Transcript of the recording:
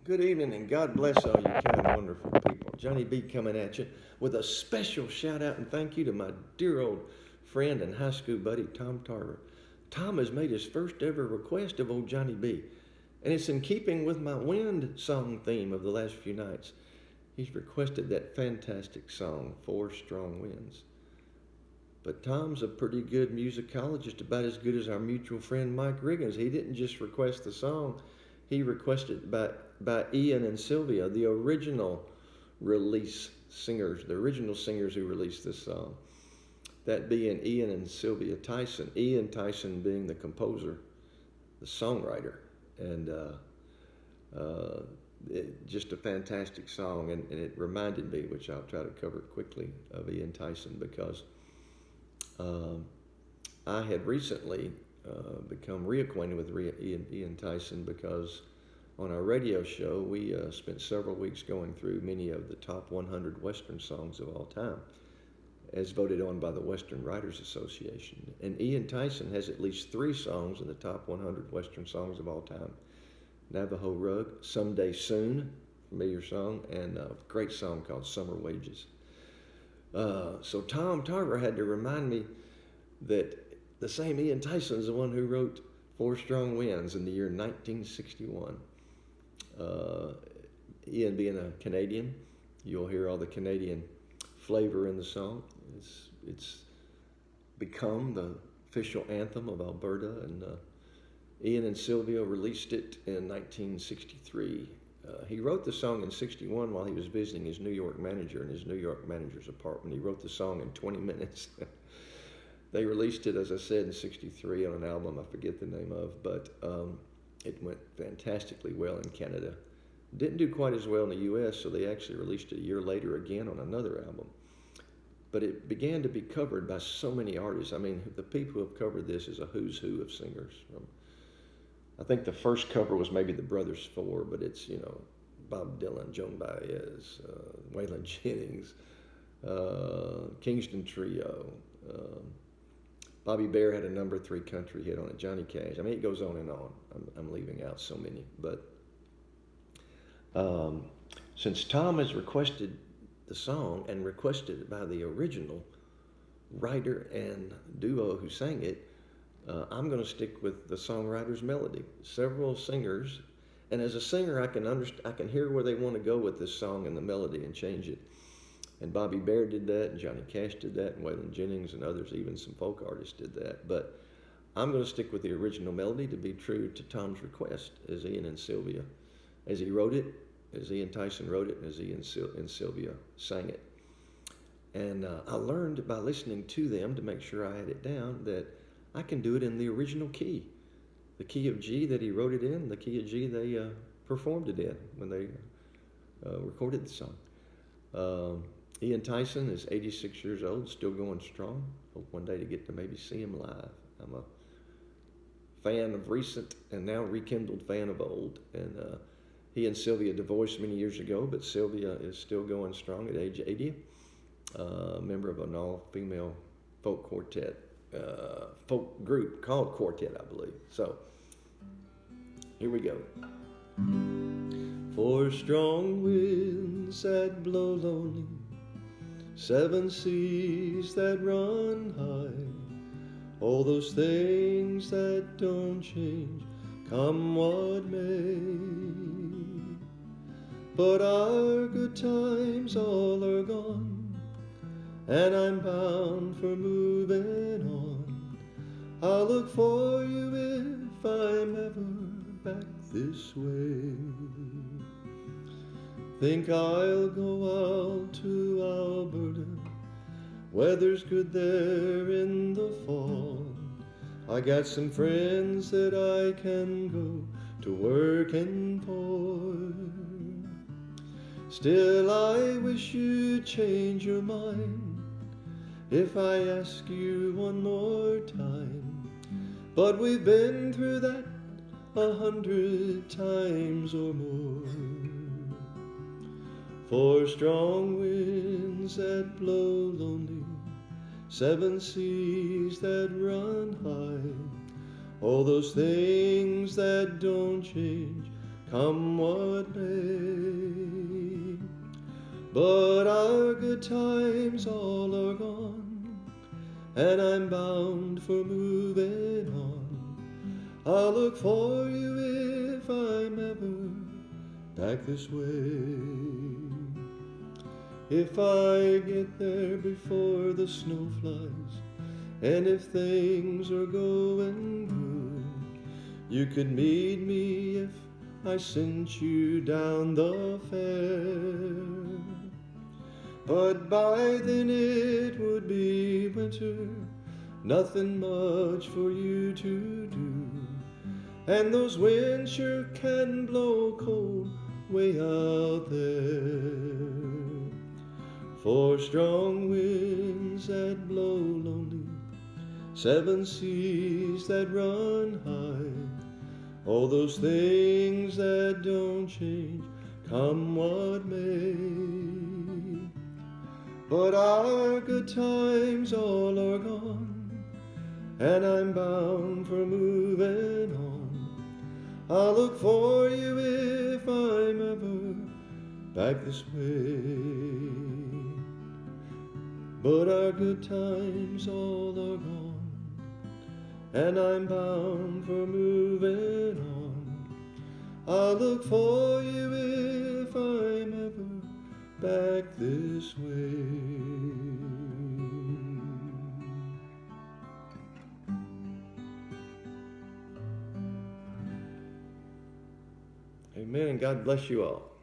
Good evening and God bless all you kind, wonderful people. Johnny B coming at you with a special shout out and thank you to my dear old friend and high school buddy, Tom Tarver. Tom has made his first ever request of old Johnny B, and it's in keeping with my wind song theme of the last few nights. He's requested that fantastic song, Four Strong Winds. But Tom's a pretty good musicologist, about as good as our mutual friend Mike Riggins. He didn't just request the song, he requested by Ian and Sylvia, the original release singers, the original singers who released this song. That being Ian and Sylvia Tyson. Ian Tyson being the composer, the songwriter, and just a fantastic song. And it reminded me, which I'll try to cover quickly, of Ian Tyson because I had recently become reacquainted with Ian Tyson because on our radio show we spent several weeks going through many of the top 100 Western songs of all time as voted on by the Western Writers Association. And Ian Tyson has at least 3 songs in the top 100 Western songs of all time. Navajo Rug, Someday Soon, familiar song, and a great song called Summer Wages. So Tom Tarver had to remind me that the same Ian Tyson is the one who wrote Four Strong Winds in the year 1961. Ian being a Canadian, you'll hear all the Canadian flavor in the song. It's become the official anthem of Alberta, and Ian and Sylvia released it in 1963. He wrote the song in 61 while he was visiting his New York manager in his New York manager's apartment. He wrote the song in 20 minutes. They released it, as I said, in 63 on an album I forget the name of, but it went fantastically well in Canada. Didn't do quite as well in the U.S., so they actually released it a year later again on another album. But it began to be covered by so many artists. I mean, the people who have covered this is a who's who of singers. I think the first cover was maybe the Brothers Four, but it's, Bob Dylan, Joan Baez, Waylon Jennings, Kingston Trio. Bobby Bare had a number 3 country hit on it, Johnny Cash. I mean, it goes on and on. I'm leaving out so many. But since Tom has requested the song and requested it by the original writer and duo who sang it, I'm going to stick with the songwriter's melody. Several singers, and as a singer, I can hear where they want to go with this song and the melody and change it. And Bobby Bare did that, and Johnny Cash did that, and Waylon Jennings and others, even some folk artists did that. But I'm going to stick with the original melody to be true to Tom's request, as Ian and Sylvia, as he wrote it, as Ian Tyson wrote it, and as Ian and Sylvia sang it. And I learned by listening to them to make sure I had it down that I can do it in the original key. The key of G that he wrote it in, the key of G they performed it in when they recorded the song. Ian Tyson is 86 years old, still going strong. Hope one day to get to maybe see him live. I'm a fan of recent and now rekindled fan of old. And he and Sylvia divorced many years ago, but Sylvia is still going strong at age 80. Member of an all-female folk quartet, folk group called Quartet, I believe. So, here we go. Four strong winds that blow lonely, 7 seas that run high, all those things that don't change, come what may. But our good times all are gone, and I'm bound for moving on. I'll look for you if I'm ever back this way. Think I'll go out to Alberta, weather's good there in the fall. I got some friends that I can go to working for. Still I wish you'd change your mind if I ask you one more time. But we've been through that 100 times or more. Four strong winds that blow lonely, 7 seas that run high, all those things that don't change, come what may. But our good times all are gone, and I'm bound for moving on. I'll look for you if I'm ever back this way. If I get there before the snow flies, and if things are going good, you could meet me if I sent you down the fair. But by then it would be winter, nothing much for you to do, and those winds sure can blow cold way out there. For strong winds that blow lonely, 7 seas that run high, all those things that don't change, come what may. But our good times all are gone, and I'm bound for moving on. I'll look for you if I'm ever back this way. But our good times all are gone, and I'm bound for moving on. I'll look for you if I'm ever back this way. Amen, and God bless you all.